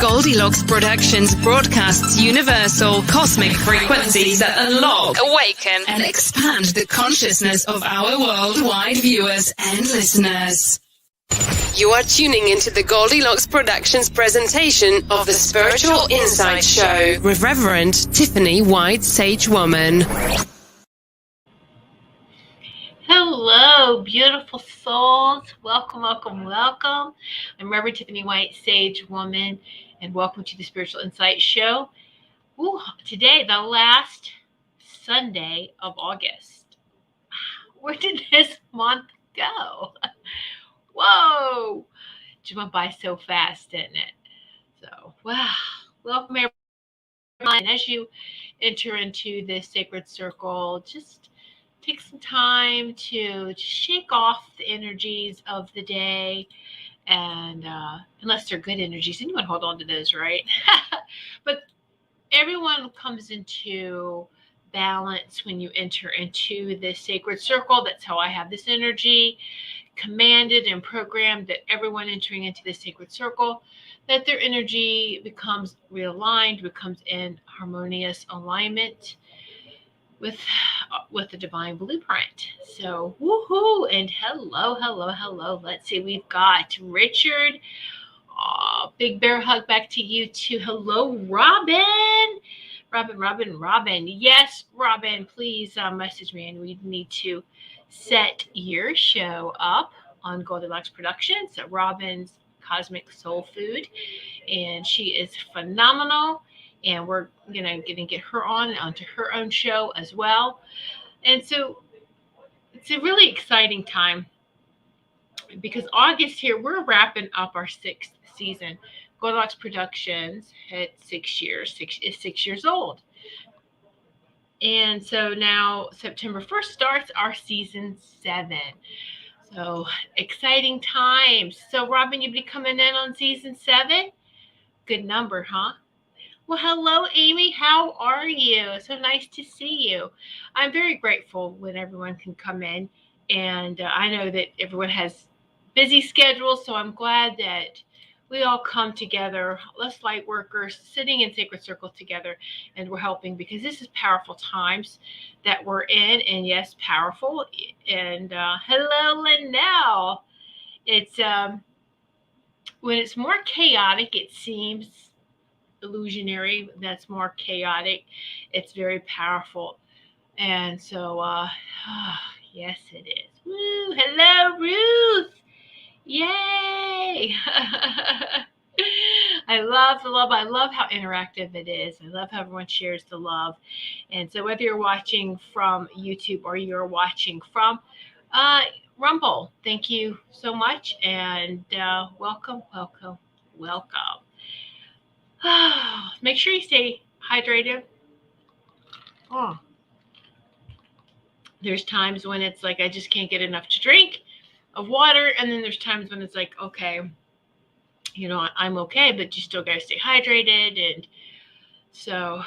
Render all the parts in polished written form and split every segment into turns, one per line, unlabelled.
Goldylocks Productions broadcasts universal cosmic frequencies that unlock, awaken, and expand the consciousness of our worldwide viewers and listeners. You are tuning into the Goldylocks Productions presentation of the Spiritual Insight Show with Reverend Tiffany White Sage Woman.
Hello, beautiful souls. Welcome, welcome, welcome. I'm Reverend Tiffany White Sage Woman, and welcome to the Spiritual Insight Show. Ooh, today, the last Sunday of August. Where did this month go? Whoa! Just went by so fast, didn't it? So, wow. Welcome, everyone. And as you enter into this sacred circle, just take some time to shake off the energies of the day. And unless they're good energies, and you want to hold on to those, right? But everyone comes into balance when you enter into this sacred circle. That's how I have this energy commanded and programmed, that everyone entering into this sacred circle, that their energy becomes realigned, becomes in harmonious alignment with the divine blueprint. So woohoo, and hello. Let's see, we've got Richard. Big bear hug back to you too. Hello, Robin. Yes, Robin, please message me, and we need to set your show up on Goldylocks Productions. So Robin's Cosmic Soul Food, and she is phenomenal. And we're gonna get her onto her own show as well. And so it's a really exciting time because August here, we're wrapping up our 6th season. Goldylocks Productions had 6 years, is 6 years old. And so now September 1st starts our season 7. So exciting times. So Robin, you'll be coming in on season 7. Good number, huh? Well, hello, Amy. How are you? So nice to see you. I'm very grateful when everyone can come in. And I know that everyone has busy schedules, so I'm glad that we all come together, us light workers, sitting in sacred circles together, and we're helping, because this is powerful times that we're in. And yes, powerful. And hello, Linnell. It's when it's more chaotic, it seems illusionary. That's more chaotic. It's very powerful. And so yes, it is. Woo! Hello, Ruth. Yay. I love the love. I love how interactive it is. I love how everyone shares the love. And so whether you're watching from YouTube or you're watching from Rumble, thank you so much, and welcome. Make sure you stay hydrated. There's times when it's like I just can't get enough to drink of water, and then there's times when it's like, okay, I'm okay, but you still gotta stay hydrated. And so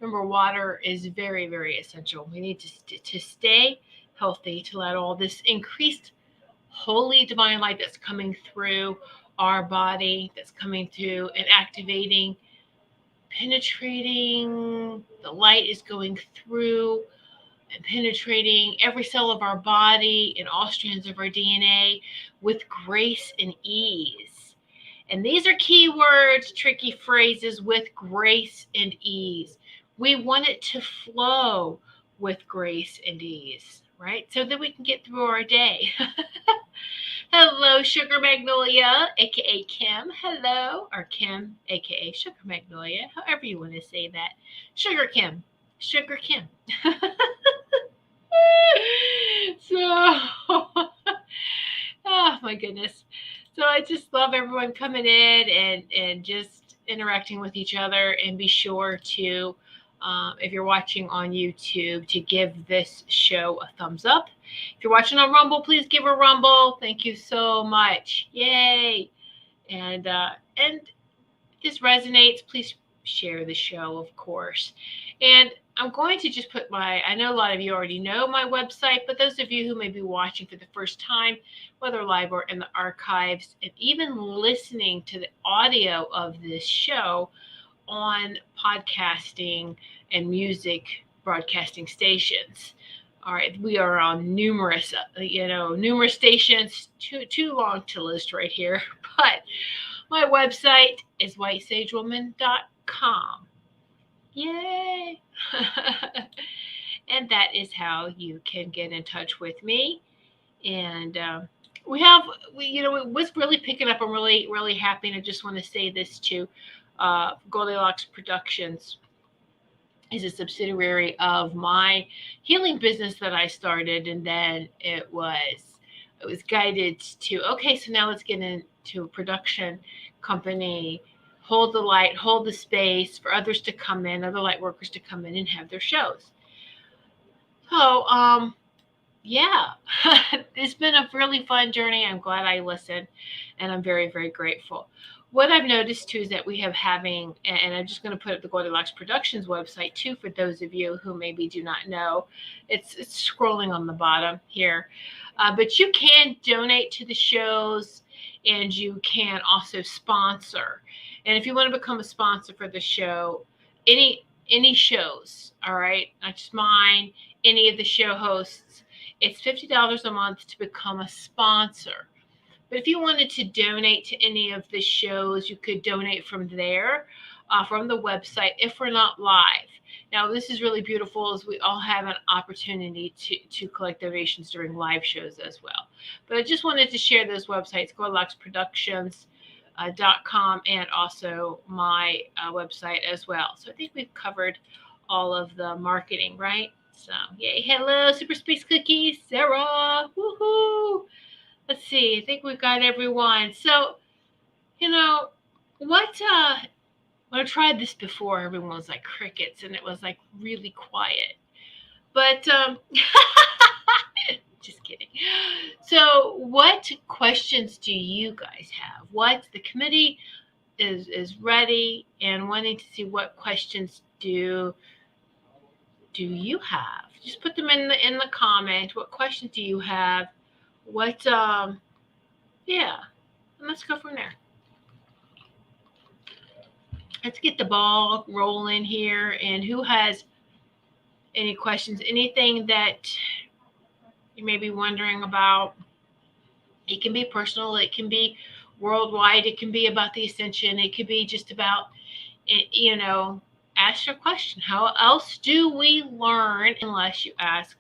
remember, water is very, very essential. We need to stay healthy, to let all this increased holy divine light that's coming through our body, that's coming through and activating, penetrating. The light is going through and penetrating every cell of our body and all strands of our DNA with grace and ease. And these are key words, tricky phrases: with grace and ease. We want it to flow with grace and ease, right? So that we can get through our day. Hello, Sugar Magnolia, aka Kim. Hello, or Kim, aka Sugar Magnolia, however you want to say that. Sugar Kim. So, oh my goodness. So I just love everyone coming in and just interacting with each other. And be sure to, if you're watching on YouTube, to give this show a thumbs up. If you're watching on Rumble, please give a rumble. Thank you so much. Yay. And if this resonates, please share the show, of course. And I'm going to just put I know a lot of you already know my website, but those of you who may be watching for the first time, whether live or in the archives, and even listening to the audio of this show on podcasting and music broadcasting stations. All right, we are on numerous stations. Too long to list right here, but my website is whitesagewoman.com. Yay! And that is how you can get in touch with me. And we it was really picking up. I'm really, really happy. And I just want to say this too. Goldylocks Productions is a subsidiary of my healing business that I started. And then it was guided to, okay, so now let's get into a production company, hold the light, hold the space for others to come in, other light workers to come in and have their shows. So, yeah, it's been a really fun journey. I'm glad I listened, and I'm very, very grateful. What I've noticed too is that we have and I'm just going to put up the Goldylocks Productions website too for those of you who maybe do not know. It's scrolling on the bottom here, but you can donate to the shows, and you can also sponsor. And if you want to become a sponsor for the show, any shows, all right, not just mine, any of the show hosts, it's $50 a month to become a sponsor. But if you wanted to donate to any of the shows, you could donate from there, from the website, if we're not live. Now, this is really beautiful, as we all have an opportunity to collect donations during live shows as well. But I just wanted to share those websites, GoldyllocksProductions.com, and also my website as well. So I think we've covered all of the marketing, right? So, yay. Hello, Super Space Cookies, Sarah. Woohoo. Let's see. I think we've got everyone. So, when I tried this before, everyone was like crickets, and it was like really quiet. But, just kidding. So, what questions do you guys have? The committee is ready and wanting to see what questions do you have? Just put them in the comment. What questions do you have? And let's go from there. Let's get the ball rolling here. And who has any questions? Anything that you may be wondering about? It can be personal. It can be worldwide. It can be about the ascension. It could be just about, ask your question. How else do we learn unless you ask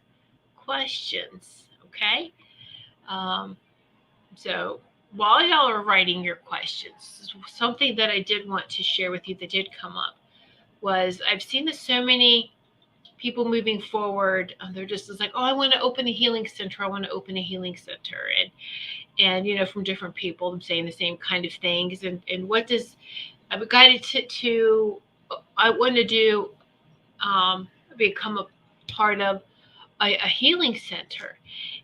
questions? Okay. So while y'all are writing your questions, something that I did want to share with you that did come up was I've seen this so many people moving forward. They're just like, oh, I want to open a healing center. I want to open a healing center. And from different people, I'm saying the same kind of things. And what does I've guided to I want to do become a part of a healing center.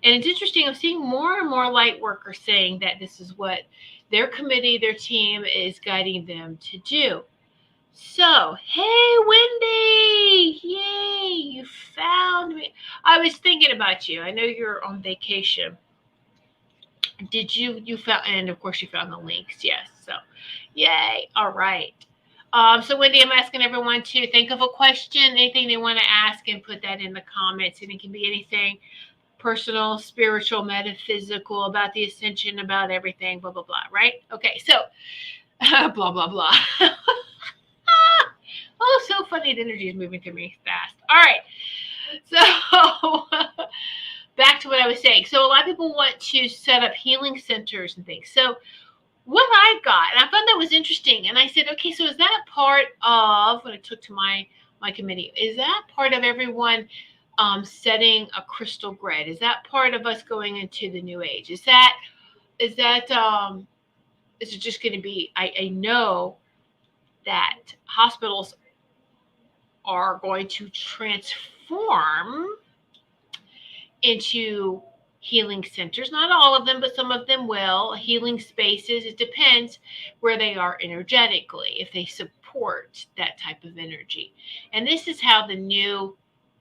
And it's interesting, I'm seeing more and more light workers saying that this is what their committee, their team is guiding them to do. So, hey, Wendy, yay, you found me. I was thinking about you. I know you're on vacation. Did you found, and of course you found the links, yes. So, yay, all right. So, Wendy, I'm asking everyone to think of a question, anything they want to ask, and put that in the comments. And it can be anything personal, spiritual, metaphysical, about the ascension, about everything, blah, blah, blah, right? Okay, so, blah, blah, blah. Oh, so funny. The energy is moving through me fast. All right. So, back to what I was saying. So, a lot of people want to set up healing centers and things. So, what I got, and I found that was interesting, and I said, okay, so is that part of, when I took to my committee, is that part of everyone setting a crystal grid? Is that part of us going into the new age? Is it just going to be, I know that hospitals are going to transform into healing centers. Not all of them, but some of them will. Healing spaces. It depends where they are energetically, if they support that type of energy. And this is how the new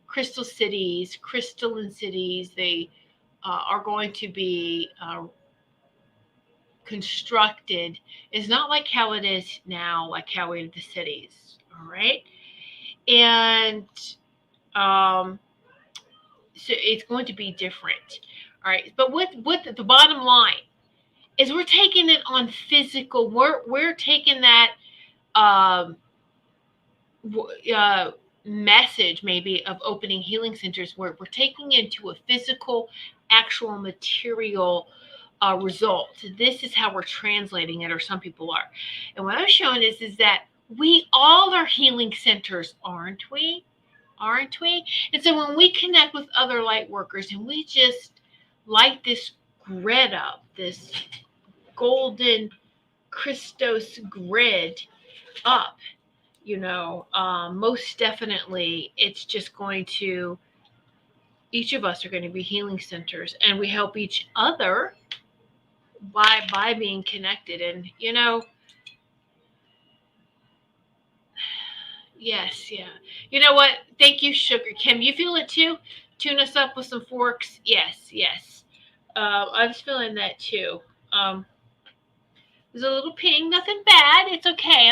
crystal cities, crystalline cities, they are going to be constructed. Is not like how it is now, like how we have the cities. All right. And so it's going to be different. All right. But with the bottom line is we're taking it on physical. We're taking that message maybe of opening healing centers where we're taking into a physical, actual material result. This is how we're translating it, or some people are. And what I'm showing is that we all are healing centers, aren't we? Aren't we? And so when we connect with other light workers and we just light this grid up, this golden Christos grid up, most definitely it's just going to, each of us are going to be healing centers, and we help each other by being connected. And yes, yeah. You know what? Thank you, Sugar Kim. You feel it too? Tune us up with some forks. Yes. I was feeling that too. There's a little ping. Nothing bad. It's okay.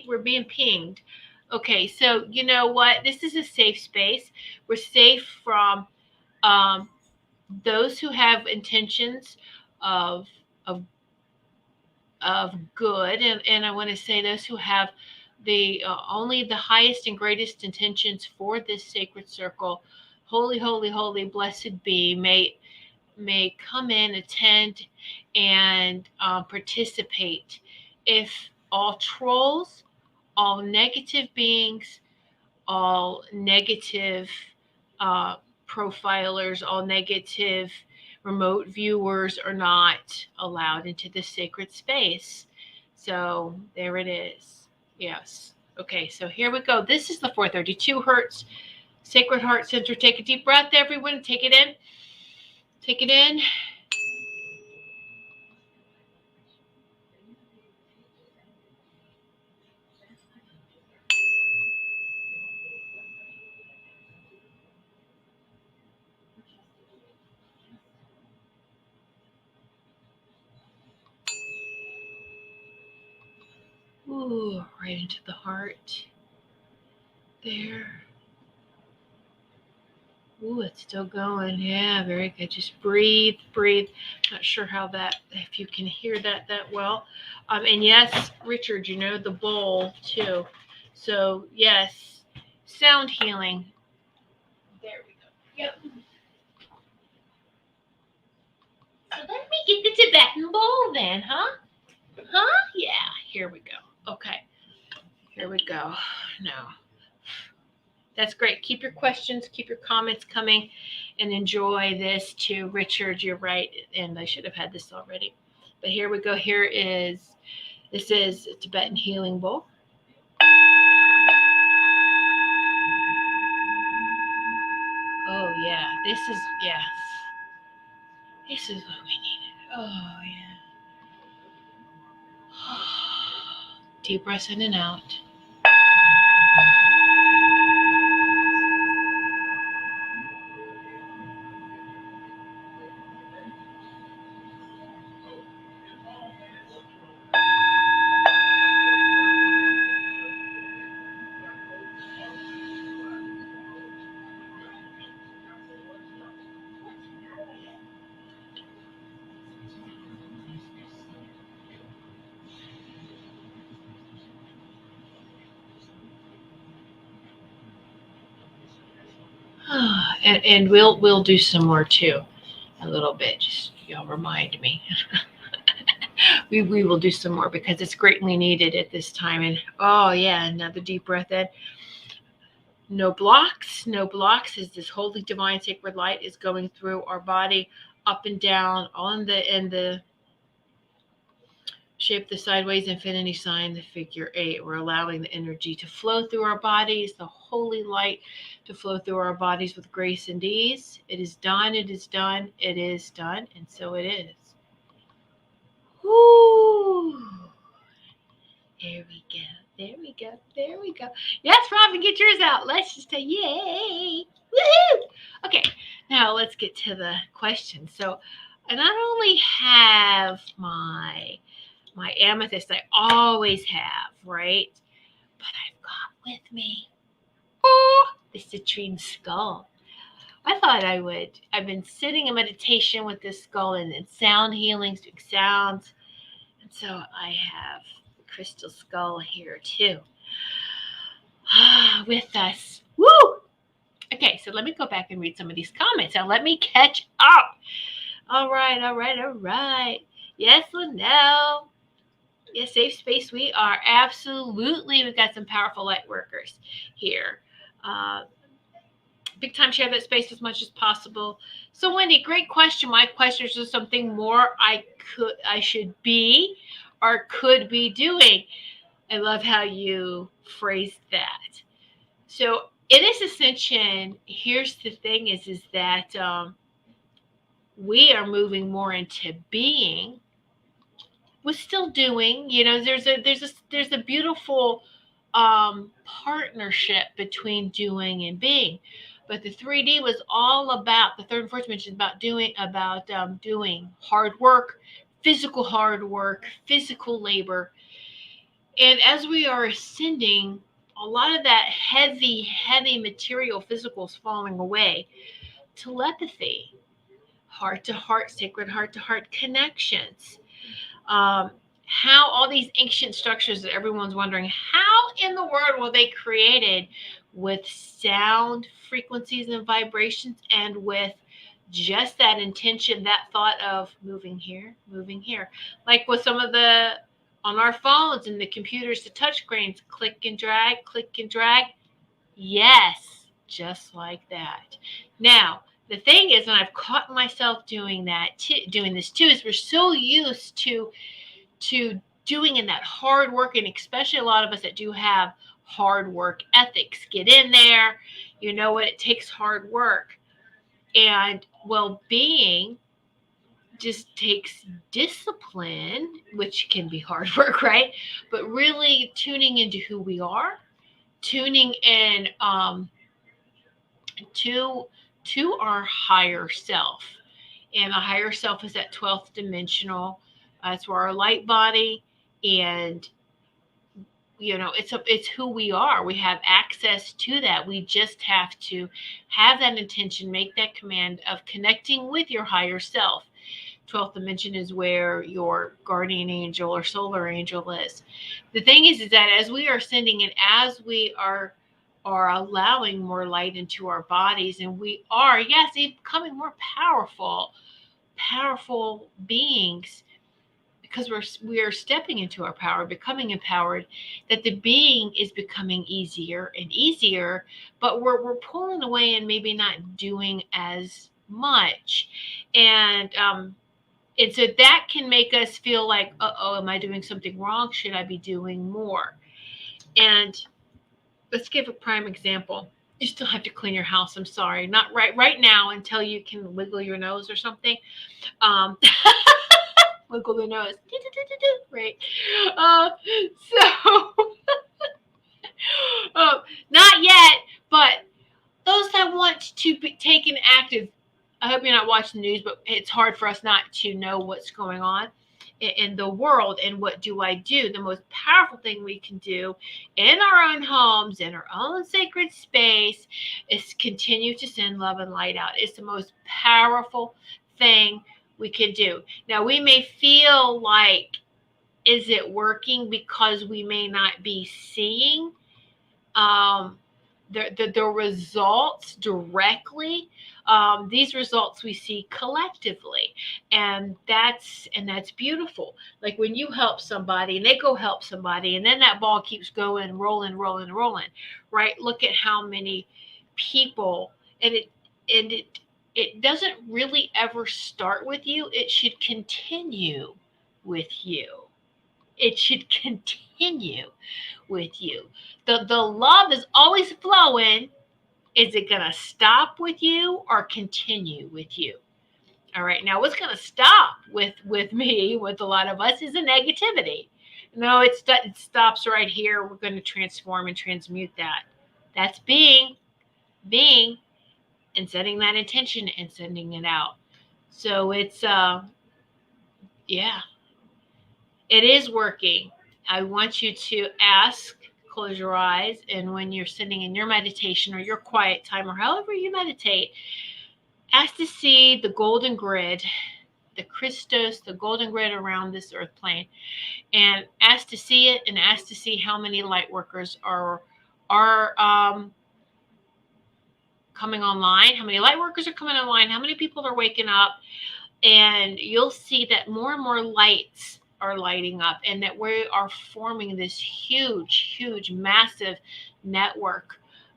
We're being pinged. Okay, so you know what? This is a safe space. We're safe from those who have intentions of good, and I want to say those who have the only the highest and greatest intentions for this sacred circle. Holy, holy, holy, blessed be, may come in, attend, and participate. If all trolls, all negative beings, all negative profilers, all negative remote viewers are not allowed into the sacred space. So there it is. Yes. Okay, so here we go. This is the 432 Hertz Sacred Heart Center. Take a deep breath, everyone. Take it in. Take it in. Ooh, right into the heart. There. Ooh, it's still going. Yeah, very good. Just breathe. Not sure if you can hear that well. And yes, Richard, the bowl too. So yes, sound healing. There we go. Yep. So let me get the Tibetan bowl then, huh? Yeah, here we go. Okay. Here we go. No. That's great. Keep your questions, keep your comments coming, and enjoy this too. Richard, you're right, and I should have had this already. But here we go. This is a Tibetan Healing Bowl. Oh yeah, this is what we needed. Oh yeah. Deep breaths in and out. And we'll do some more too, a little bit. Just y'all remind me. we will do some more because it's greatly needed at this time. And oh yeah, another deep breath in. No blocks as this holy divine sacred light is going through our body, up and down, in the shape, the sideways infinity sign, the figure 8. We're allowing the energy to flow through our bodies, the holy light to flow through our bodies with grace and ease. It is done, it is done, it is done, and so it is. Woo! There we go. There we go. There we go. Yes, Robin, get yours out. Let's just say yay. Woohoo! Okay, now let's get to the question. So I not only have my amethyst, I always have, right? But I've got with me the citrine skull. I thought I would. I've been sitting in meditation with this skull and sound healings, doing sounds. And so I have the crystal skull here too. With us. Woo! Okay, so let me go back and read some of these comments. Now let me catch up. All right. Yes, Linnell. Yes, safe space. We are absolutely. We've got some powerful light workers here. Big time share that space as much as possible. So Wendy, great question. My question is just something more I should be or could be doing. I love how you phrased that. So in this ascension, here's the thing is that we are moving more into being. We're still doing, there's a beautiful partnership between doing and being. But the 3D was all about, the third and fourth dimension is about doing hard work, physical hard work, physical labor. And as we are ascending, a lot of that heavy material physical is falling away. Telepathy, heart-to-heart, sacred heart-to-heart connections. How all these ancient structures that everyone's wondering, how in the world were they created with sound frequencies and vibrations and with just that intention, that thought of moving here. Like with some of on our phones and the computers, the touchscreens, click and drag. Yes, just like that. Now, the thing is, and I've caught myself doing this too, is we're so used to doing in that hard work, and especially a lot of us that do have hard work ethics. Get in there, you know what? It takes hard work. And well-being just takes discipline, which can be hard work, right? But really tuning into who we are, tuning in to our higher self. And the higher self is that 12th dimensional. It's where our light body, and it's who we are. We have access to that. We just have to have that intention, make that command of connecting with your higher self. 12th dimension is where your guardian angel or solar angel is. The thing is that as we are ascending and as we are allowing more light into our bodies, and we are, yes, becoming more powerful beings, because we are stepping into our power, becoming empowered, that the being is becoming easier and easier, but we're pulling away and maybe not doing as much. And so that can make us feel like, am I doing something wrong? Should I be doing more? And let's give a prime example. You still have to clean your house. I'm sorry. Not right now until you can wiggle your nose or something. Wiggle the nose. Right. Not yet, but those that want to take an active, I hope you're not watching the news, but it's hard for us not to know what's going on in the world. And what do I do? The most powerful thing we can do in our own homes, in our own sacred space, is continue to send love and light out. It's the most powerful thing we can do. Now, we may feel like, is it working, because we may not be seeing the results directly. These results we see collectively, and that's beautiful. Like when you help somebody and they go help somebody, and then that ball keeps going, rolling, right? Look at how many people, and it doesn't really ever start with you. It should continue with you. it should continue with you. The love is always flowing. Is it going to stop with you or continue with you? All right. Now, what's going to stop with me, with a lot of us, is the negativity. No, it stops right here. We're going to transform and transmute that. That's being, and setting that intention and sending it out. So it's, yeah, it is working. I want you to ask, close your eyes, and when you're sitting in your meditation or your quiet time or however you meditate, ask to see the golden grid, the Christos, the golden grid around this earth plane, and ask to see it, and ask to see how many light workers are coming online, how many light workers are coming online, how many people are waking up, and you'll see that more and more lights are lighting up, and that we are forming this huge, massive network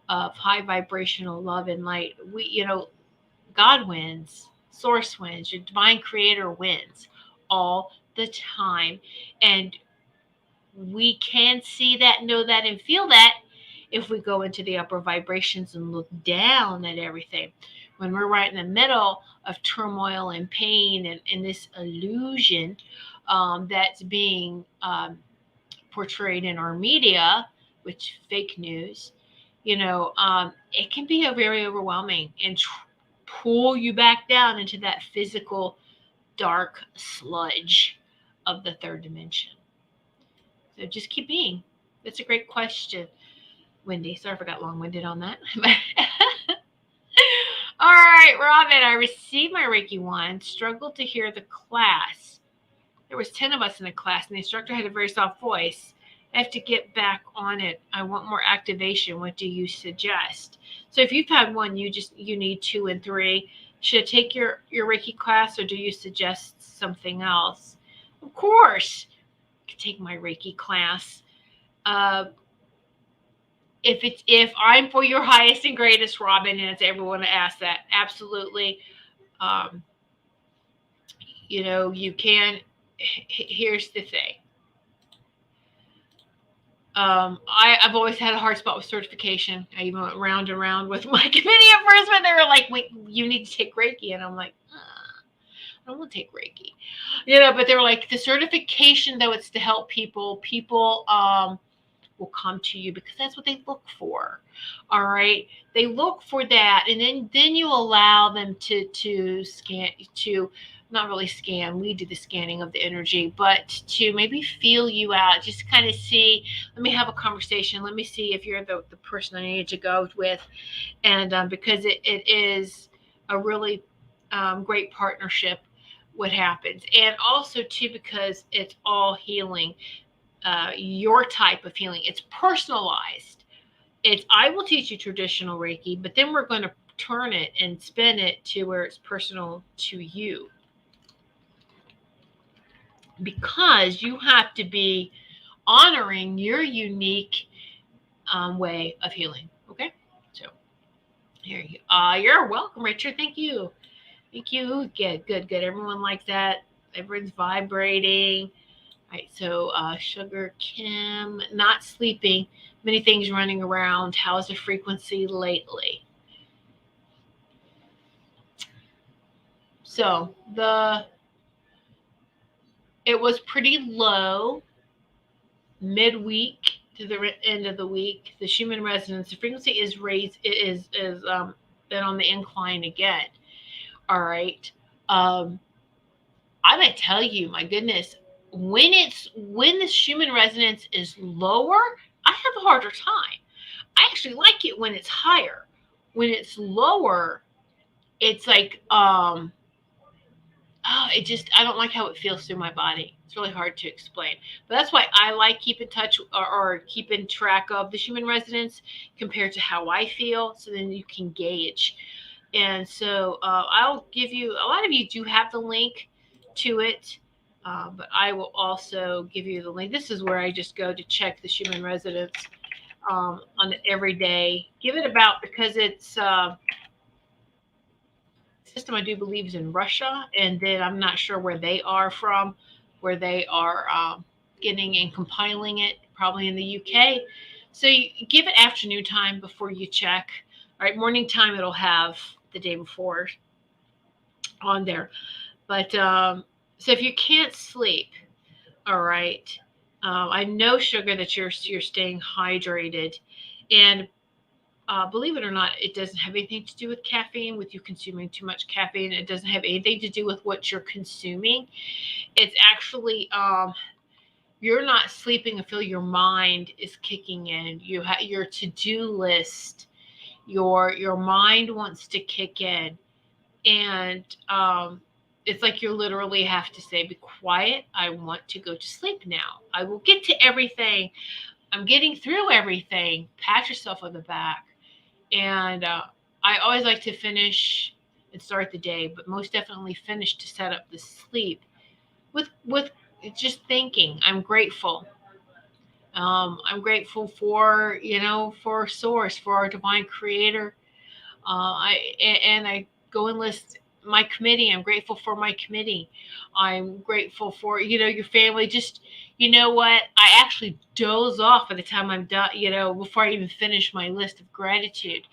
of high vibrational love and light. God wins, source wins, your divine creator wins all the time. And we can see that, know that, and feel that if we go into the upper vibrations and look down at everything. When we're right in the middle of turmoil and pain and this illusion that's being portrayed in our media, which fake news, it can be very overwhelming and pull you back down into that physical dark sludge of the third dimension. So just keep being. That's a great question, Wendy. Sorry if I got long-winded on that. All right, Robin, I received my Reiki 1, struggled to hear the class. There was 10 of us in the class, and the instructor had a very soft voice. I have to get back on it. I want more activation. What do you suggest? So if you've had one, you need 2 and 3. Should I take your Reiki class, or do you suggest something else? Of course, you can take my Reiki class. If I'm for your highest and greatest, Robin, and it's everyone to ask that, absolutely. You can. Here's the thing. I've always had a hard spot with certification. I even went round and round with my committee at first, when they were like, "Wait, you need to take Reiki," and I'm like, I don't want to take Reiki, But they were like, the certification, though, it's to help people. People will come to you because that's what they look for. All right, they look for that, and then you allow them to scan, to not really scan. We do the scanning of the energy, but to maybe feel you out, just kind of see. Let me have a conversation. Let me see if you're the person I need to go with, and because it is a really great partnership. What happens, and also too, because it's all healing. Your type of healing. It's personalized. I will teach you traditional Reiki, but then we're going to turn it and spin it to where it's personal to you. Because you have to be honoring your unique way of healing. Okay? So here you you're welcome, Richard. Thank you. Thank you. Good. Everyone likes that. Everyone's vibrating. Right, so Sugar Kim, not sleeping, many things running around. How's the frequency lately? So it was pretty low midweek to the end of the week. The Schumann resonance, the frequency is raised. It is been on the incline again. All right. I might tell you, my goodness. When the Schumann resonance is lower, I have a harder time. I actually like it when it's higher. When it's lower, it's like I don't like how it feels through my body. It's really hard to explain. But that's why I like keeping touch or keeping track of the Schumann resonance compared to how I feel, so then you can gauge. And so I'll give you, a lot of you do have the link to it. But I will also give you the link. This is where I just go to check the Schumann resonance on it every day. Give it about, because it's system I do believe is in Russia, and then I'm not sure where they are from, where they are getting and compiling it, probably in the UK. So you give it afternoon time before you check. All right, morning time it'll have the day before on there. But so if you can't sleep, all right, I know, sugar, that you're staying hydrated, and believe it or not, it doesn't have anything to do with caffeine, with you consuming too much caffeine. It doesn't have anything to do with what you're consuming. It's actually you're not sleeping until your mind is kicking in. You have your to-do list. Your mind wants to kick in, and it's like you literally have to say, "Be quiet. I want to go to sleep now. I will get to everything. I'm getting through everything." Pat yourself on the back. And I always like to finish and start the day, but most definitely finish to set up the sleep with just thinking. I'm grateful. I'm grateful for, for Source, for our divine creator. I go and list my committee. I'm grateful for my committee. I'm grateful for, your family. Just, you know what? I actually doze off by the time I'm done, before I even finish my list of gratitude.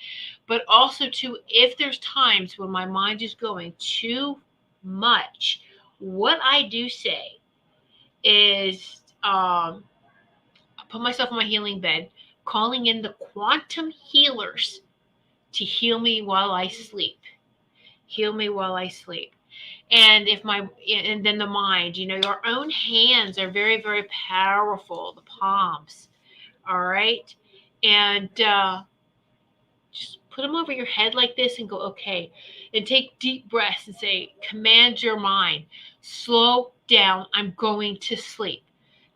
But also, too, if there's times when my mind is going too much, what I do say is, I put myself in my healing bed, calling in the quantum healers to heal me while I sleep. Heal me while I sleep. And and then the mind, your own hands are very, very powerful, the palms. All right. And just put them over your head like this and go, okay. And take deep breaths and say, command your mind, slow down. I'm going to sleep.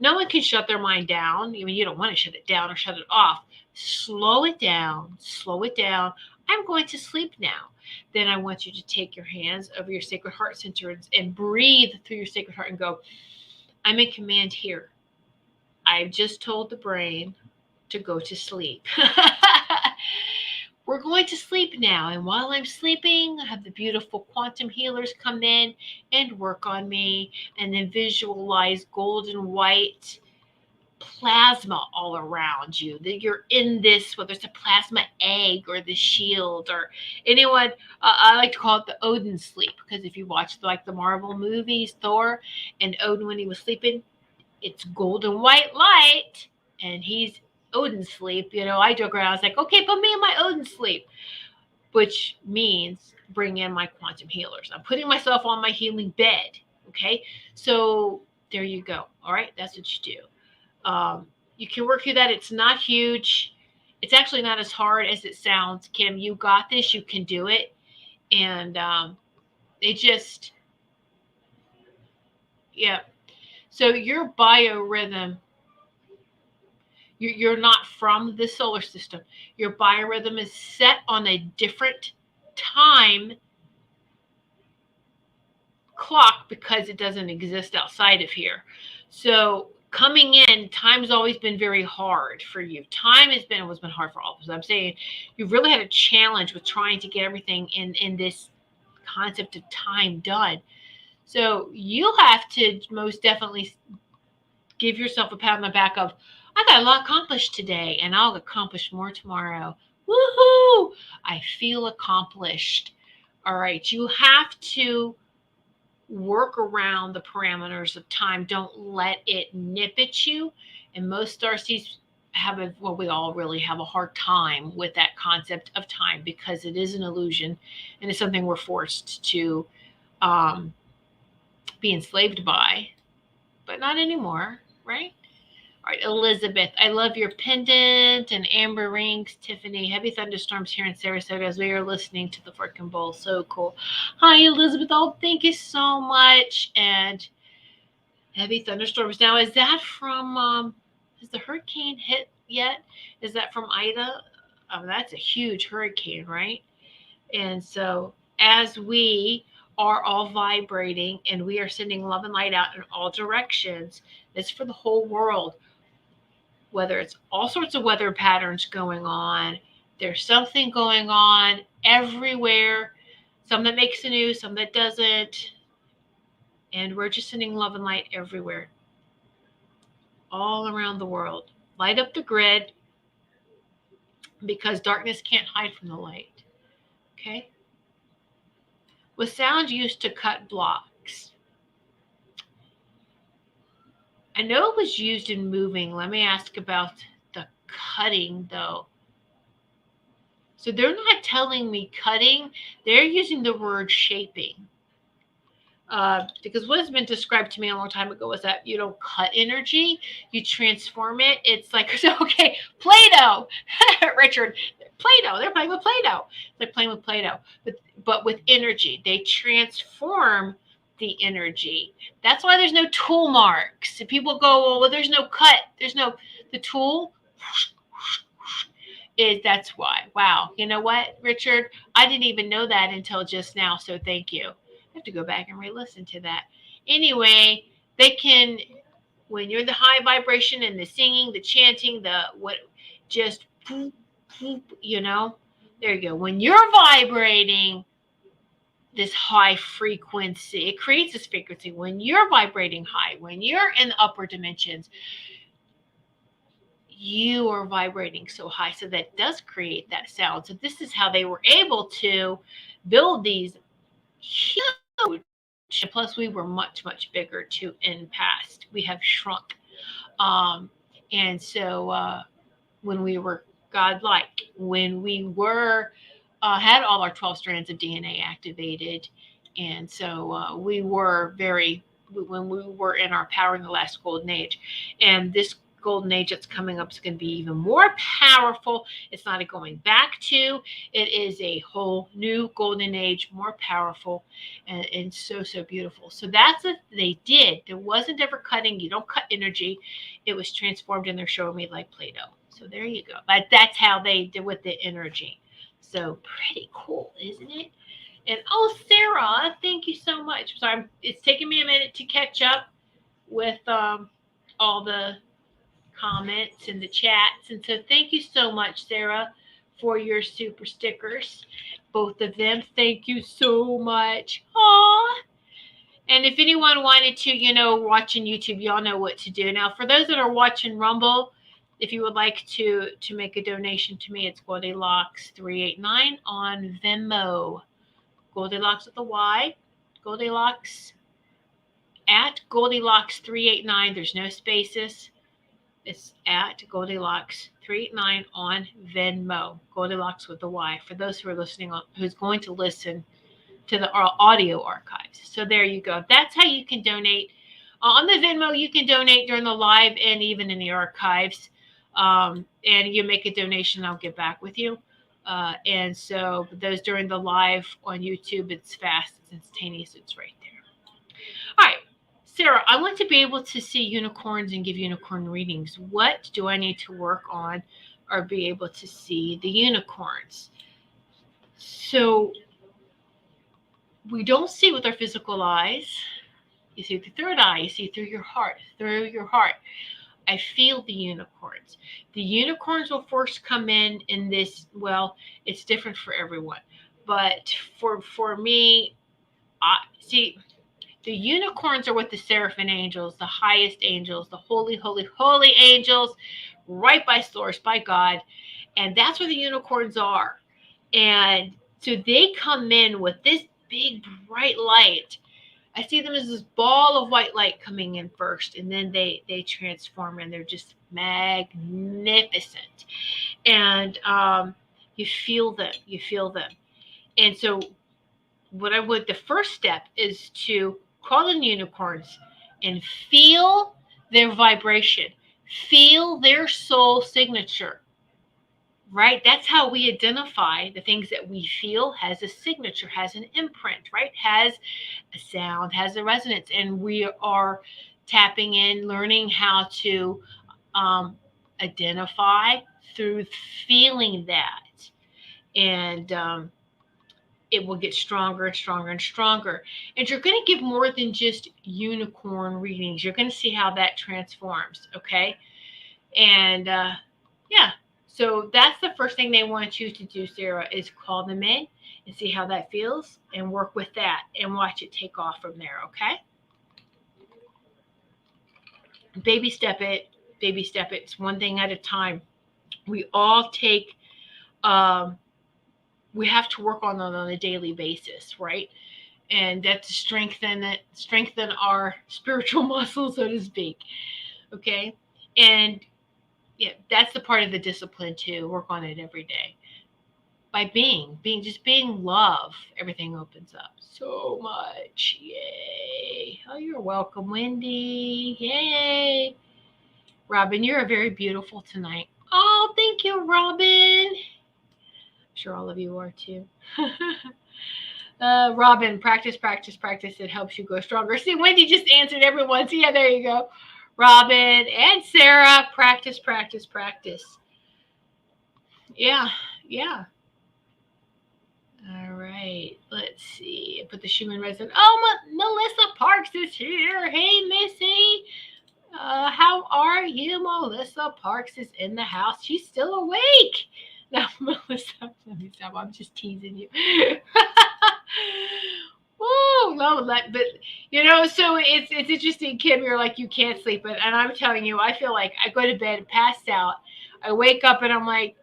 No one can shut their mind down. I mean, you don't want to shut it down or shut it off. Slow it down. Slow it down. I'm going to sleep now. Then I want you to take your hands over your sacred heart center and breathe through your sacred heart and go, I'm in command here. I've just told the brain to go to sleep. We're going to sleep now. And while I'm sleeping, I have the beautiful quantum healers come in and work on me, and then visualize golden white plasma all around you, that you're in this, whether it's a plasma egg or the shield, or anyone, I like to call it the Odin sleep, because if you watch the Marvel movies, Thor and Odin, when he was sleeping, it's golden white light, and he's Odin sleep. I joke around, I was like, okay, put me in my Odin sleep, which means bring in my quantum healers. I'm putting myself on my healing bed. Okay, so there you go. All right, that's what you do. You can work through that. It's not huge. It's actually not as hard as it sounds. Kim, you got this. You can do it. And it just, yeah. So your biorhythm, you're not from the solar system. Your biorhythm is set on a different time clock because it doesn't exist outside of here. So coming in, time's always been very hard for you. Time has been hard for all of us. I'm saying you've really had a challenge with trying to get everything in this concept of time done. So you'll have to most definitely give yourself a pat on the back of, I got a lot accomplished today, and I'll accomplish more tomorrow. Woohoo! I feel accomplished. All right, you have to work around the parameters of time. Don't let it nip at you. And most starseeds we all really have a hard time with that concept of time, because it is an illusion and it's something we're forced to be enslaved by, but not anymore, right? All right, Elizabeth, I love your pendant and amber rings. Tiffany, heavy thunderstorms here in Sarasota as we are listening to the freaking bowl. So cool. Hi, Elizabeth. Oh, thank you so much. And heavy thunderstorms. Now, is that from, has the hurricane hit yet? Is that from Ida? That's a huge hurricane, right? And so as we are all vibrating and we are sending love and light out in all directions, it's for the whole world. Whether it's all sorts of weather patterns going on, there's something going on everywhere, some that makes the news, some that doesn't. And we're just sending love and light everywhere. all around the world. Light up the grid, because darkness can't hide from the light. Okay? Was sound used to cut blocks? I know it was used in moving. Let me ask about the cutting, though. So they're not telling me cutting. They're using the word shaping. Because what has been described to me a long time ago was that you don't cut energy, you transform it. It's like, okay, Play-Doh, Richard, Play-Doh, they're playing with Play-Doh. They're playing with Play-Doh, but with energy. They transform the energy. That's why there's no tool marks. If people go, well, there's no cut, the tool is, that's why. Wow. You know what, Richard? I didn't even know that until just now, so thank you. I have to go back and re-listen to that. Anyway, they can, when you're the high vibration and the singing, the chanting, the what, just poop, poop, there you go. When you're vibrating this high frequency, it creates this frequency. When you're vibrating high, when you're in the upper dimensions, you are vibrating so high. So that does create that sound. So this is how they were able to build these huge. Plus, we were much, much bigger too in past. We have shrunk. And so when we were godlike, when we were had all our 12 strands of DNA activated, and so we were when we were in our power in the last golden age. And this golden age that's coming up is going to be even more powerful. It's not a going back to. It is a whole new golden age, more powerful, and so beautiful. So that's what they did. There wasn't ever cutting. You don't cut energy. It was transformed, and they're showing me like Play-Doh. So there you go. But that's how they did with the energy. So pretty cool, isn't it? And Sarah, thank you so much. Sorry, it's taking me a minute to catch up with all the comments and the chats. And so thank you so much, Sarah, for your super stickers. Both of them. Thank you so much. Aw. And if anyone wanted to, watching YouTube, y'all know what to do. Now, for those that are watching Rumble, if you would like to make a donation to me, it's Goldylocks389 on Venmo. Goldylocks with a Y. Goldylocks at Goldylocks389. There's no spaces. It's at Goldylocks389 on Venmo. Goldylocks with a Y. For those who are listening, who's going to listen to the audio archives. So there you go. That's how you can donate. On the Venmo, you can donate during the live and even in the archives. And you make a donation, I'll get back with you. And so those during the live on YouTube, it's fast, it's instantaneous, it's right there. All right, Sarah, I want to be able to see unicorns and give unicorn readings. What do I need to work on or be able to see the unicorns? So we don't see with our physical eyes. You see the third eye, you see through your heart, I feel the unicorns. The unicorns will first come in this, well, it's different for everyone. But for me, see, the unicorns are with the seraphim angels, the highest angels, the holy, holy, holy angels, right by source, by God. And that's where the unicorns are. And so they come in with this big, bright light. I see them as this ball of white light coming in first, and then they transform, and they're just magnificent. And you feel them. And so the first step is to call in unicorns and feel their vibration, feel their soul signature. Right? That's how we identify the things that we feel has a signature, has an imprint, right? Has a sound, has a resonance. And we are tapping in, learning how to identify through feeling that. And it will get stronger and stronger and stronger. And you're going to give more than just unicorn readings. You're going to see how that transforms, okay? And yeah. So that's the first thing they want you to do, Sarah, is call them in and see how that feels and work with that and watch it take off from there, okay? Baby step it baby step. It's one thing at a time. We all take, we have to work on a daily basis, right? And that's to strengthen our spiritual muscle, so to speak. Okay. And yeah, that's the part of the discipline too. Work on it every day. By being love, everything opens up so much. Yay. Oh, you're welcome, Wendy. Yay. Robin, you're very beautiful tonight. Oh, thank you, Robin. I'm sure all of you are too. Robin, practice, practice, practice. It helps you go stronger. See, Wendy just answered everyone. See, yeah, there you go. Robin and Sarah, practice, practice, practice. Yeah, yeah. All right, let's see. I put the Schumann resident. Oh, Melissa Parks is here. Hey, Missy. How are you? Melissa Parks is in the house. She's still awake. Now, Melissa, let me stop. I'm just teasing you. Woo, no, but you know, so it's interesting, Kim. You're like, you can't sleep, and I'm telling you, I feel like I go to bed, passed out. I wake up and I'm like,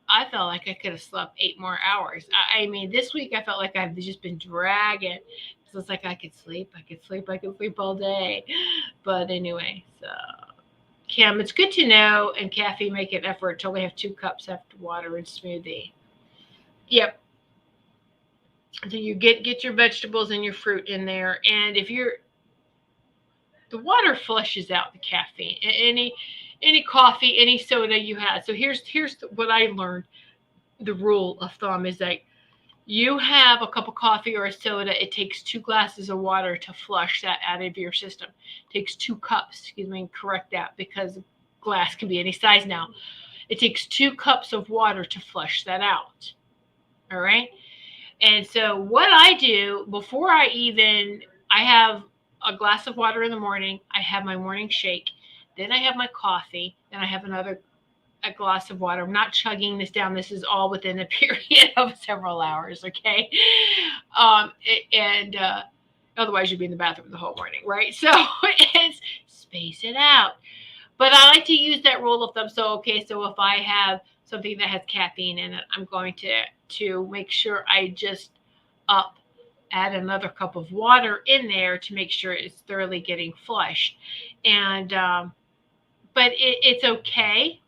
I felt like I could have slept 8 more hours. I mean, this week I felt like I've just been dragging. So it's like I could sleep all day. But anyway, so Kim, it's good to know. And Kathy, make an effort to only have 2 cups after water and smoothie. Yep. So you get your vegetables and your fruit in there, and if the water flushes out the caffeine. Any coffee, any soda you had. So here's what I learned. The rule of thumb is that you have a cup of coffee or a soda, it takes 2 glasses of water to flush that out of your system. It takes 2 cups, excuse me, correct that, because glass can be any size now. It takes 2 cups of water to flush that out. All right. And so what I do before I have a glass of water in the morning, I have my morning shake, then I have my coffee, then I have a glass of water. I'm not chugging this down. This is all within a period of several hours, okay? Otherwise you'd be in the bathroom the whole morning, right? So it's space it out. But I like to use that rule of thumb. So if I have something that has caffeine in it, I'm going to make sure I just add another cup of water in there to make sure it's thoroughly getting flushed. And but it's okay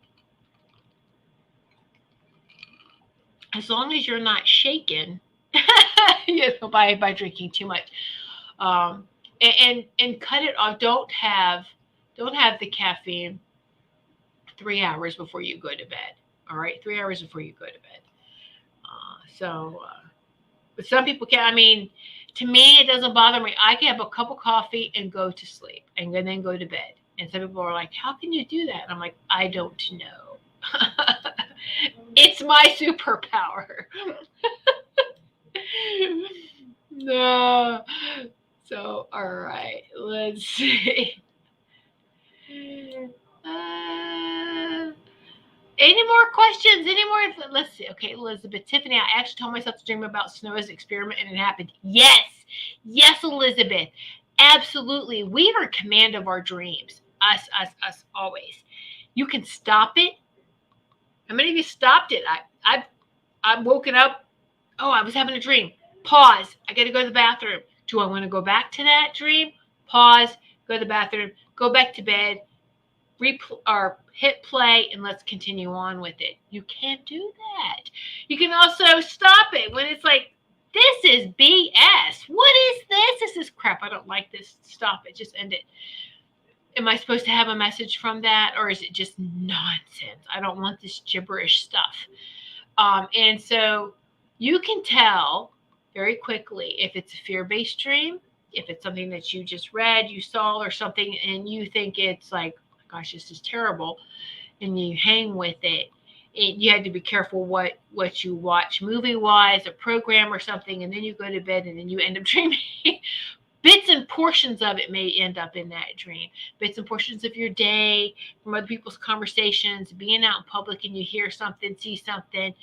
as long as you're not shaken, by drinking too much. And cut it off. Don't have the caffeine 3 hours before you go to bed. All right, 3 hours before you go to bed. But some people can. I mean, to me, it doesn't bother me. I can have a cup of coffee and go to sleep, and then go to bed. And some people are like, "How can you do that?" And I'm like, "I don't know. It's my superpower." No. So, all right, let's see. Any more questions? Any more? Let's see. Okay, Elizabeth. Tiffany, I actually told myself to dream about snow as an experiment, and it happened. Yes. Yes, Elizabeth. Absolutely. We are in command of our dreams. Us, always. You can stop it. How many of you stopped it? I've woken up. Oh, I was having a dream. Pause. I got to go to the bathroom. Do I want to go back to that dream? Pause. Go to the bathroom. Go back to bed. Or hit play, and let's continue on with it. You can't do that. You can also stop it when it's like, this is BS. What is this? This is crap. I don't like this. Stop it. Just end it. Am I supposed to have a message from that, or is it just nonsense? I don't want this gibberish stuff. And so you can tell very quickly if it's a fear-based dream, if it's something that you just read, you saw, or something, and you think it's like, gosh, this is terrible, and you hang with it. You had to be careful what you watch movie-wise, a program or something, and then you go to bed, and then you end up dreaming. Bits and portions of it may end up in that dream. Bits and portions of your day, from other people's conversations, being out in public and you hear something, see something.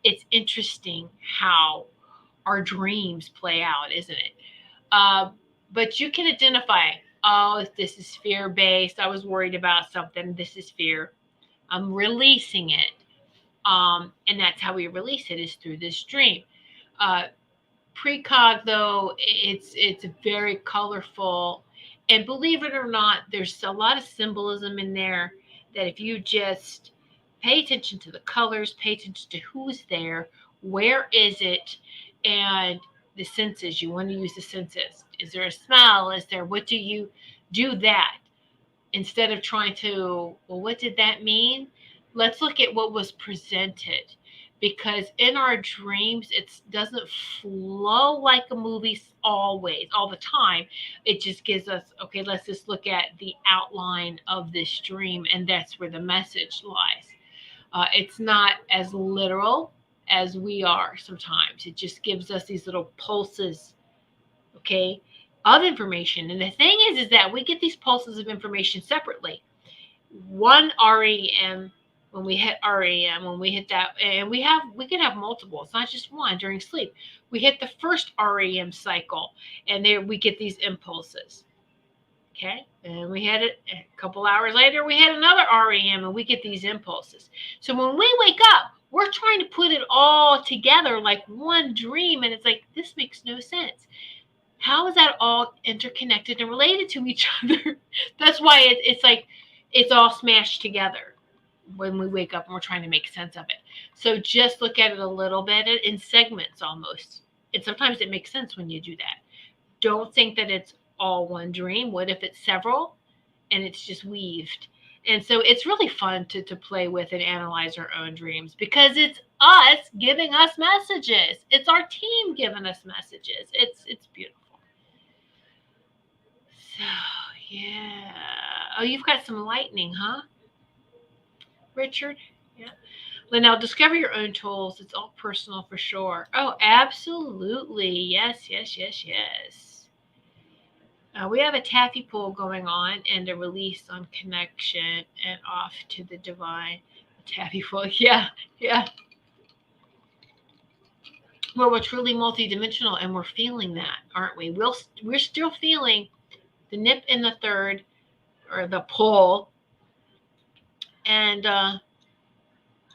It's interesting how our dreams play out, isn't it? But you can identify, oh, this is fear-based. I was worried about something. This is fear. I'm releasing it. And that's how we release it, is through this dream. Precog, though, it's very colorful. And believe it or not, there's a lot of symbolism in there that if you just pay attention to the colors, pay attention to who's there, where is it, and the senses. You want to use the senses. Is there a smell? Is there, what do you do that? Instead of trying to, well, what did that mean? Let's look at what was presented. Because in our dreams, it doesn't flow like a movie always, all the time. It just gives us, okay, let's just look at the outline of this dream, and that's where the message lies. It's not as literal as we are sometimes. It just gives us these little pulses, okay, of information. And the thing is that we get these pulses of information separately. One REM, when we hit REM, when we hit that, and we can have multiple. It's not just one during sleep. We hit the first REM cycle, and there we get these impulses. Okay, and we had it a couple hours later. We had another REM, and we get these impulses. So when we wake up, we're trying to put it all together like one dream, and it's like, this makes no sense. How is that all interconnected and related to each other? That's why it's like it's all smashed together when we wake up and we're trying to make sense of it. So just look at it a little bit in segments almost. And sometimes it makes sense when you do that. Don't think that it's all one dream. What if it's several and it's just weaved? And so it's really fun to play with and analyze our own dreams, because it's us giving us messages. It's our team giving us messages. It's beautiful. So, yeah. Oh, you've got some lightning, huh? Richard? Yeah. Linnell, discover your own tools. It's all personal for sure. Oh, absolutely. Yes. We have a taffy pull going on and a release on connection and off to the divine. Taffy pull. Yeah. Well, we're truly multidimensional, and we're feeling that, aren't we? We're still feeling the nip in the third, or the pull, and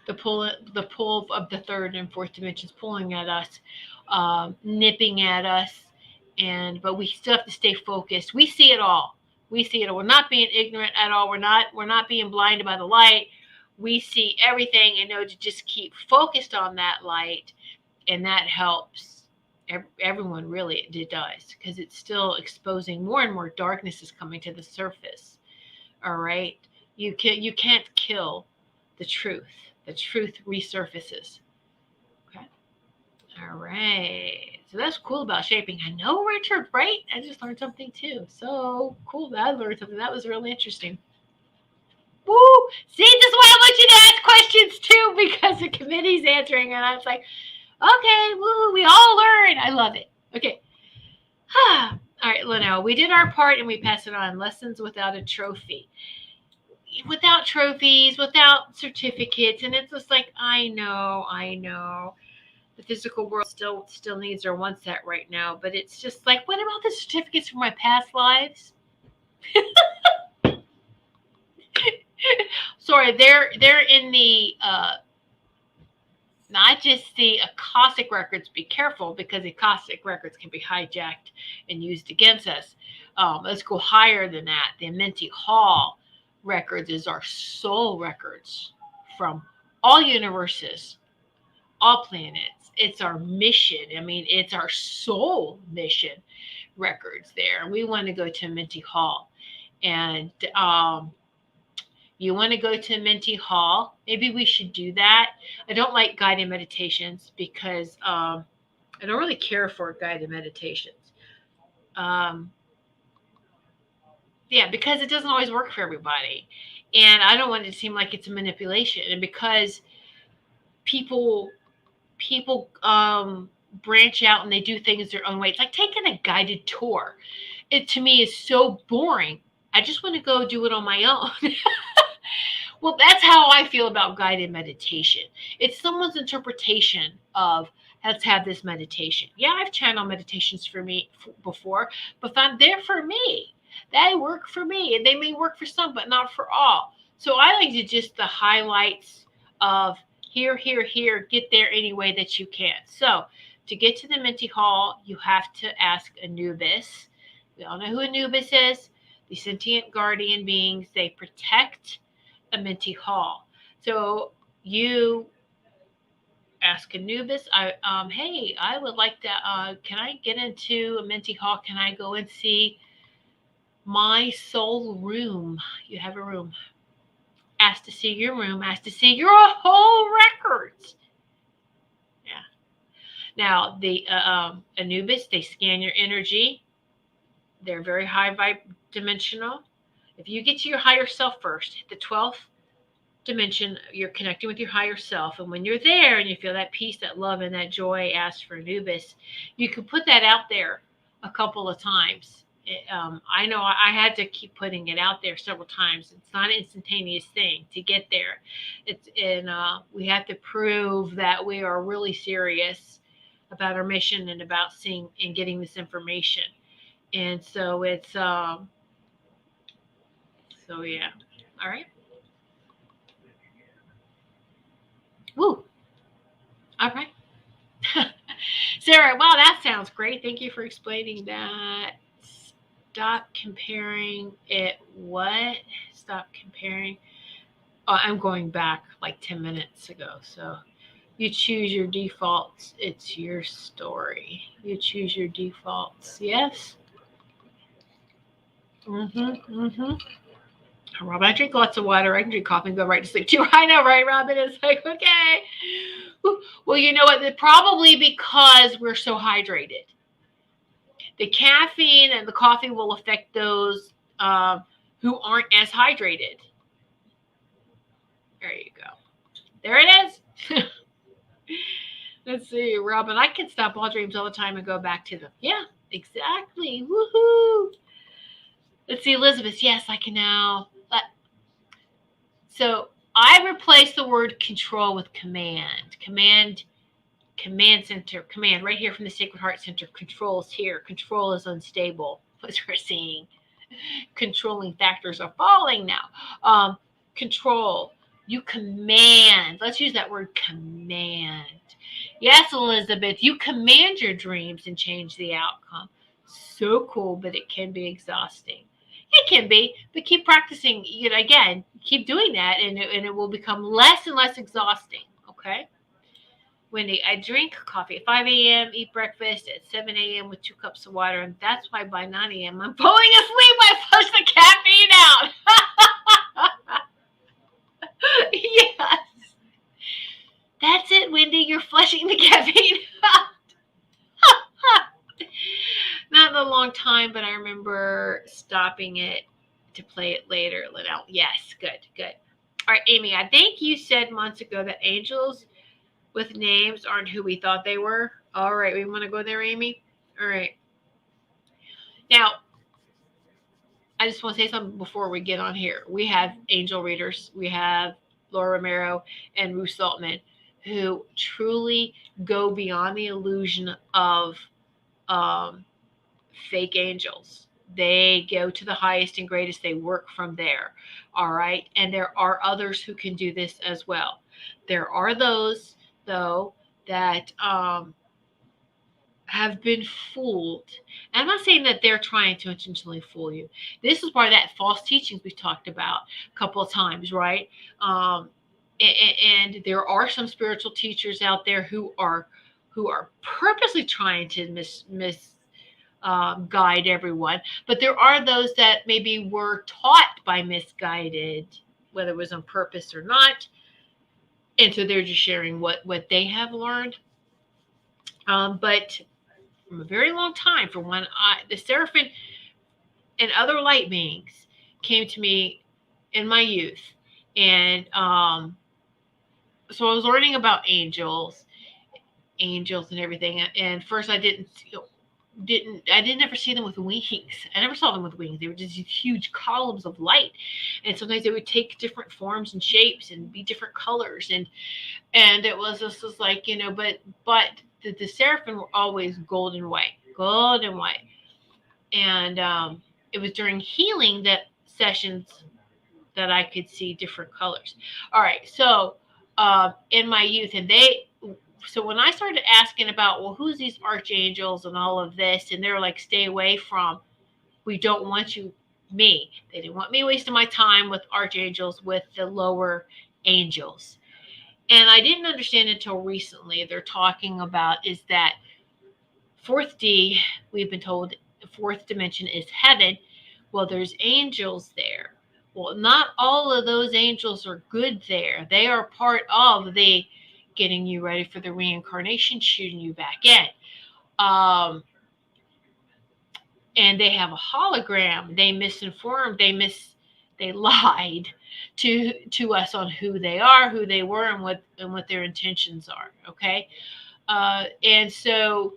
the pull of the third and fourth dimensions pulling at us, nipping at us, but we still have to stay focused. We see it all. We're not being ignorant at all. We're not being blinded by the light. We see everything and know to just keep focused on that light, and that helps everyone. Really, it does, because it's still exposing more and more darkness is coming to the surface. All right, you can't kill the truth. The truth resurfaces. Okay. All right. So that's cool about shaping. I know, Richard, right? I just learned something too. So cool that I learned something. That was really interesting. Woo! See, this is why I want you to ask questions too, because the committee's answering, and I was like, okay, woo, we all learn. I love it. Okay. All right, Linnell, we did our part and we pass it on. Lessons without a trophy. Without trophies, without certificates, and it's just like, I know. The physical world still needs or wants that right now, but it's just like, what about the certificates from my past lives? Sorry, they're in the not just the Akashic records. Be careful, because the Akashic records can be hijacked and used against us. Let's go higher than that. The Amenti Hall records is our soul records from all universes, all planets. It's our mission. I mean, it's our soul mission records there. We want to go to Amenti Hall, and you want to go to Amenti Hall. Maybe we should do that. I don't like guided meditations because I don't really care for guided meditations. Yeah, because it doesn't always work for everybody. And I don't want it to seem like it's a manipulation. And because people branch out and they do things their own way. It's like taking a guided tour. It, to me, is so boring. I just want to go do it on my own. Well, that's how I feel about guided meditation. It's someone's interpretation of, let's have this meditation. Yeah, I've channeled meditations for me before, but they're for me. They work for me, and they may work for some, but not for all. So I like to just the highlights of here, here, here, get there any way that you can. So to get to the Minty Hall, you have to ask Anubis. We all know who Anubis is. The sentient guardian beings, they protect a Minty Hall. So you ask Anubis, hey, I would like to, can I get into a Minty Hall? Can I go and see my soul room? You have a room. Ask to see your room. Ask to see your whole records. Yeah. Now, the Anubis, they scan your energy. They're very high dimensional. If you get to your higher self first, hit the 12th dimension, you're connecting with your higher self. And when you're there and you feel that peace, that love, and that joy, ask for Anubis. You can put that out there a couple of times. I know I had to keep putting it out there several times. It's not an instantaneous thing to get there. We have to prove that we are really serious about our mission and about seeing and getting this information. And so it's so yeah. All right. Woo. All right. Sarah, wow, that sounds great. Thank you for explaining that. Stop comparing it. What? Stop comparing. Oh, I'm going back like 10 minutes ago. So you choose your defaults. It's your story. You choose your defaults. Yes? Robin, I drink lots of water. I can drink coffee and go right to sleep too. I know, right, Robin? It's like, okay. Well, you know what? Probably because we're so hydrated. The caffeine and the coffee will affect those who aren't as hydrated. There you go. There it is. Let's see, Robin. I can stop all dreams all the time and go back to them. Yeah, exactly. Woohoo. Let's see, Elizabeth. Yes, I can now. So I replaced the word control with command. Command center. Command right here from the Sacred Heart Center. Control is here. Control is unstable. As we're seeing, controlling factors are falling now. Control. You command. Let's use that word command. Yes, Elizabeth. You command your dreams and change the outcome. So cool, but it can be exhausting. It can be, but keep practicing. Again, keep doing that, and it will become less and less exhausting. Okay. Wendy, I drink coffee at 5 a.m., eat breakfast at 7 a.m. with 2 cups of water, and that's why by 9 a.m. I'm falling asleep. I flush the caffeine out. Yes. That's it, Wendy. You're flushing the caffeine out. Not in a long time, but I remember stopping it to play it later. Yes, good. All right, Amy, I think you said months ago that angels with names aren't who we thought they were. All right, we want to go there, Amy? All right. Now, I just want to say something before we get on here. We have angel readers. We have Laura Romero and Ruth Saltman, who truly go beyond the illusion of fake angels. They go to the highest and greatest. They work from there. All right. And there are others who can do this as well. There are those, though, that have been fooled. And I'm not saying that they're trying to intentionally fool you. This is part of that false teachings we talked about a couple of times, right? And there are some spiritual teachers out there who are purposely trying to guide everyone, but there are those that maybe were taught by misguided, whether it was on purpose or not, and so they're just sharing what they have learned. But from a very long time, from when the Seraphim and other light beings came to me in my youth, and so I was learning about angels and everything. And first, I didn't ever see them with wings. I never saw them with wings. They were just these huge columns of light, and sometimes they would take different forms and shapes and be different colors, and it was just like, but the seraphim were always gold and white, and it was during healing that sessions that I could see different colors. All right, so in my youth, so when I started asking about, well, who's these archangels and all of this, and they're like, stay away from, we don't want you, me. They didn't want me wasting my time with archangels, with the lower angels. And I didn't understand until recently. They're talking about is that fourth D, we've been told the fourth dimension is heaven. Well, there's angels there. Well, not all of those angels are good there. They are part of the getting you ready for the reincarnation, shooting you back in. And they have a hologram. They misinformed. They lied to us on who they are, who they were, and what their intentions are. Okay, and so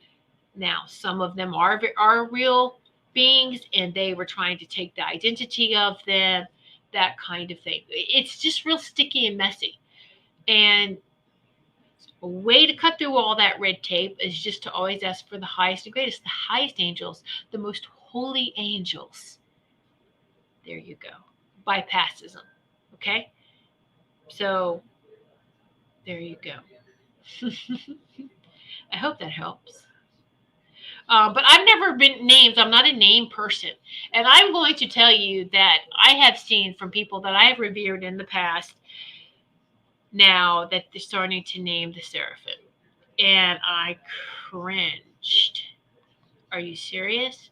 now some of them are real beings, and they were trying to take the identity of them, that kind of thing. It's just real sticky and messy. And a way to cut through all that red tape is just to always ask for the highest and greatest, the highest angels, the most holy angels. There you go. Bypasses them. Okay? So there you go. I hope that helps. But I've never been named. I'm not a name person. And I'm going to tell you that I have seen from people that I have revered in the past now that they're starting to name the seraphim. And I cringed. Are you serious?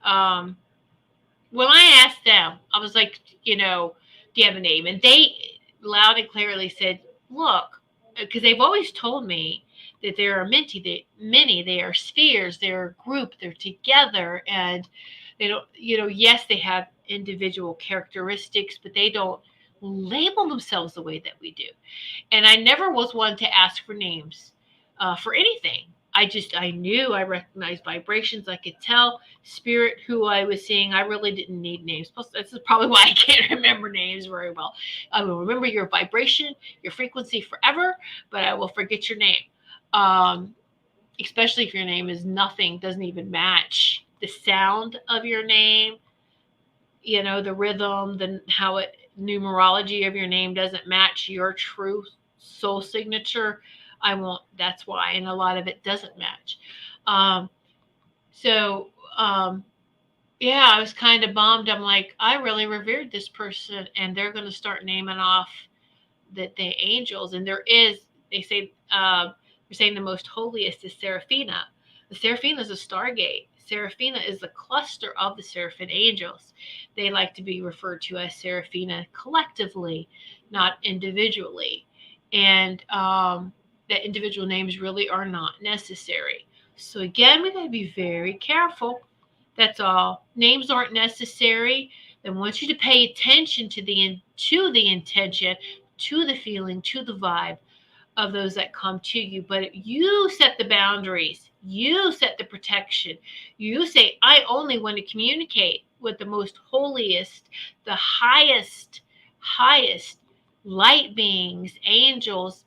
When I asked them, I was like, do you have a name? And they loud and clearly said, look, because they've always told me that there are many, they are spheres, they're a group, they're together, and they don't, yes, they have individual characteristics, but they don't label themselves the way that we do. And I never was one to ask for names for anything. I knew, I recognized vibrations. I could tell spirit who I was seeing. I really didn't need names. Plus, this is probably why I can't remember names very well. I will remember your vibration, your frequency forever, but I will forget your name. Especially if your name is nothing, doesn't even match the sound of your name, the rhythm, numerology of your name doesn't match your true soul signature. I won't, that's why. And a lot of it doesn't match. Yeah, I was kind of bummed. I'm like, I really revered this person, and they're going to start naming off the angels. And they say, they're saying the most holiest is Seraphina. The Seraphina is a stargate. Seraphina is the cluster of the Seraphim angels. They like to be referred to as Seraphina collectively, not individually. And that individual names really are not necessary. So again, we got to be very careful. That's all. Names aren't necessary. They want you to pay attention to the intention, to the feeling, to the vibe of those that come to you. But you set the boundaries. You set the protection. You say, I only want to communicate with the most holiest, the highest light beings, angels,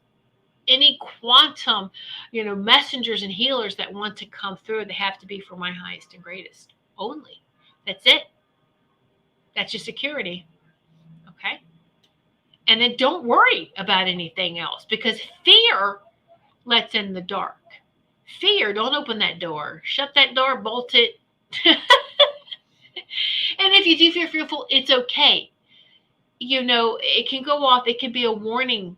any quantum, messengers and healers that want to come through. They have to be for my highest and greatest only. That's it. That's your security. Okay. And then don't worry about anything else, because fear lets in the dark. Fear, don't open that door. Shut that door, bolt it. And if you do feel fearful, it's okay. It can go off. It can be a warning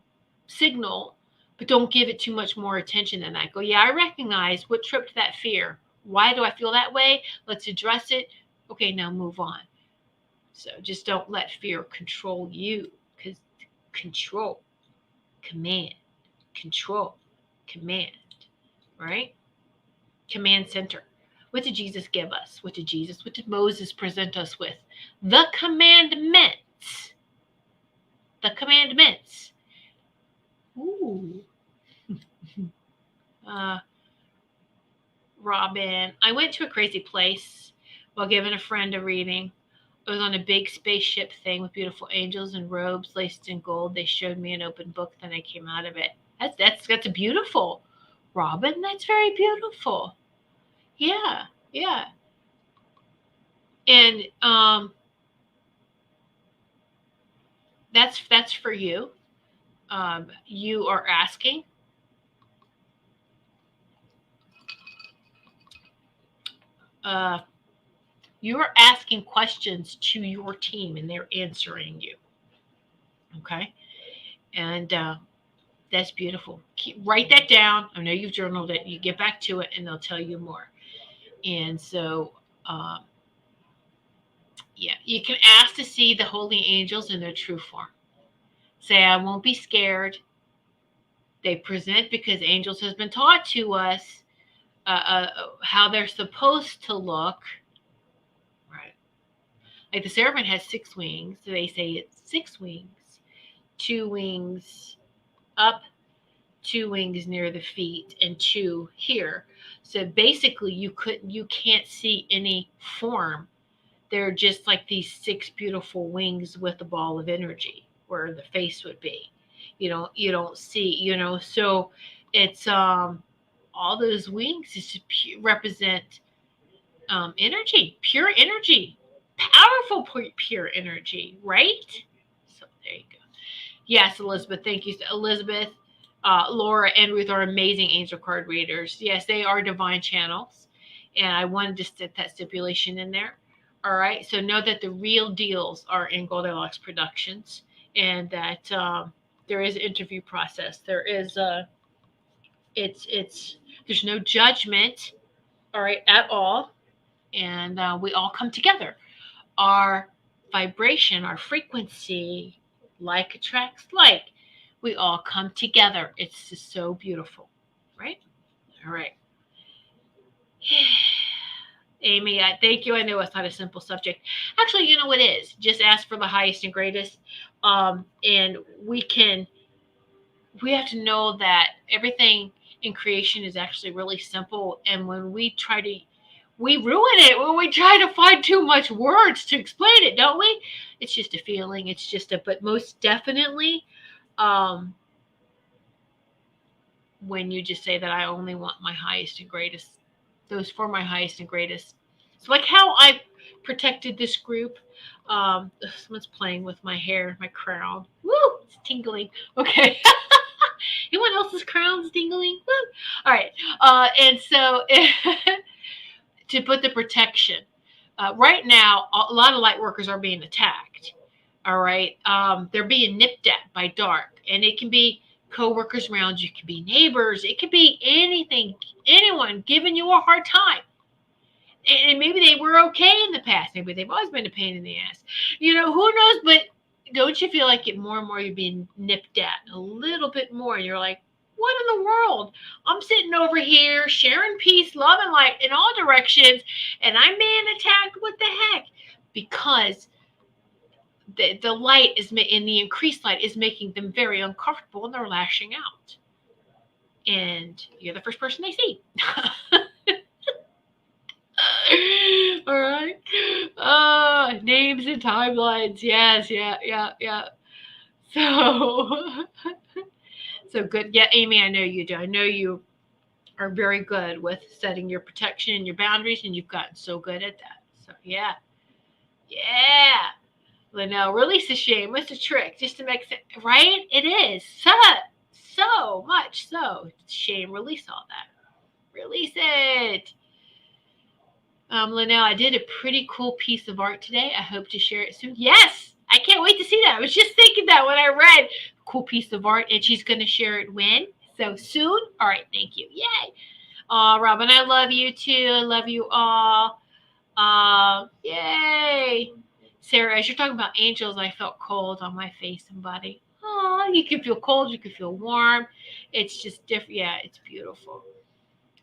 signal, but don't give it too much more attention than that. Go, yeah, I recognize what tripped that fear. Why do I feel that way? Let's address it. Okay, now move on. So just don't let fear control you, because control, command, control, command, right? Command center. What did Jesus give us? What did Moses present us with? The commandments. The commandments. Ooh. Robin, I went to a crazy place while giving a friend a reading. It was on a big spaceship thing with beautiful angels and robes laced in gold. They showed me an open book, then I came out of it. That's beautiful, Robin. That's very beautiful. Yeah. And that's for you. You are asking. Uh, you are asking questions to your team, and they're answering you. Okay, and that's beautiful. Write that down. I know you've journaled it. You get back to it, and they'll tell you more. And so, um, yeah, you can ask to see the holy angels in their true form. Say, I won't be scared. They present because angels has been taught to us how they're supposed to look. Right. Like the seraphim has 6 wings. So they say it's 6 wings, 2 wings up, 2 wings near the feet, and 2 here. So basically, you can't see any form. They're just like these 6 beautiful wings with a ball of energy where the face would be. You don't see, so it's all those wings is to represent energy, pure energy, powerful pure energy, right? So there you go. Yes, Elizabeth, thank you. Elizabeth, Laura, and Ruth are amazing angel card readers. Yes, they are divine channels, and I wanted to set that stipulation in there. All right, so know that the real deals are in Goldylocks Productions, and that there is an interview process. There is it's there's no judgment, all right, at all, and we all come together. Our vibration, our frequency, like attracts like. We all come together. It's just so beautiful, right? All right. Amy, thank you. I know it's not a simple subject. Actually, you know what it is? Just ask for the highest and greatest. And we have to know that everything in creation is actually really simple. And when we ruin it when we try to find too much words to explain it, don't we? It's just a feeling. But most definitely, um, when you just say that I only want my highest and greatest, those for my highest and greatest. So like how I protected this group. Someone's playing with my hair, my crown. Woo! It's tingling. Okay. Anyone else's crown's tingling? Woo! All right. And so to put the protection. Right now, a lot of light workers are being attacked. All right. They're being nipped at by dark, and it can be coworkers around you, it can be neighbors, it could be anything, anyone giving you a hard time. And maybe they were okay in the past. Maybe they've always been a pain in the ass. Who knows? But don't you feel like it more and more you're being nipped at a little bit more? And you're like, what in the world? I'm sitting over here sharing peace, love, and light in all directions, and I'm being attacked. What the heck? Because the light is in the increased light is making them very uncomfortable, and they're lashing out. And you're the first person they see. All right. Names and timelines. Yes, yeah. So, so good. Yeah, Amy, I know you do. I know you are very good with setting your protection and your boundaries, and you've gotten so good at that. So, yeah. Linnell, release the shame. What's the trick? Just to make sense, right? It is so much so. Shame, release all that. Release it. Linnell, I did a pretty cool piece of art today. I hope to share it soon. Yes, I can't wait to see that. I was just thinking that when I read cool piece of art, and she's going to share it when? So soon? All right, thank you. Yay. Robin, I love you too. I love you all. Yay. Sarah, as you're talking about angels, I felt cold on my face and body. Oh, you can feel cold, you can feel warm. It's just different. Yeah, it's beautiful.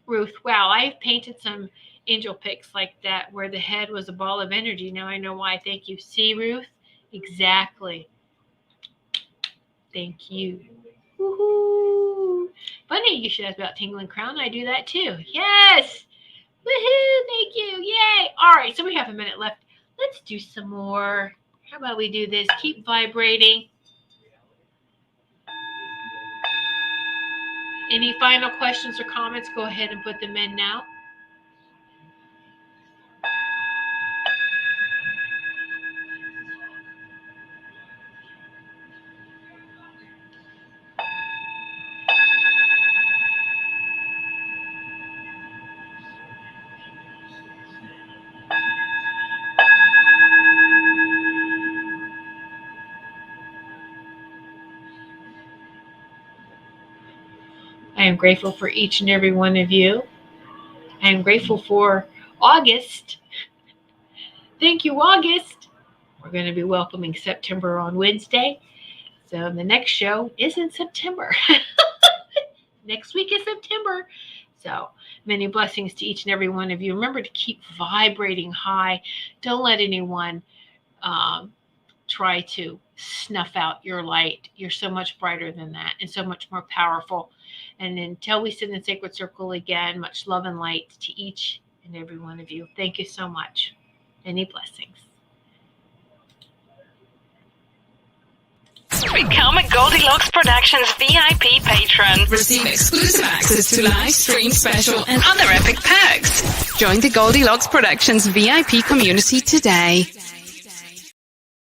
Ruth, wow, I've painted some angel pics like that where the head was a ball of energy. Now I know why. Thank you. See, Ruth? Exactly. Thank you. Woohoo. Funny, you should ask about tingling crown. I do that too. Yes. Woohoo. Thank you. Yay. All right, so we have a minute left. Let's do some more. How about we do this? Keep vibrating. Any final questions or comments? Go ahead and put them in now. I am grateful for each and every one of you. I am grateful for August. Thank you, August. We're going to be welcoming September on Wednesday. So the next show is in September. Next week is September. So many blessings to each and every one of you. Remember to keep vibrating high. Don't let anyone try to snuff out your light. You're so much brighter than that and so much more powerful. And until we sit in sacred circle again, much love and light to each and every one of you. Thank you so much. Many blessings.
Become a Goldylocks Productions VIP patron. Receive exclusive access to live stream special and other epic perks. Join the Goldylocks Productions VIP community today.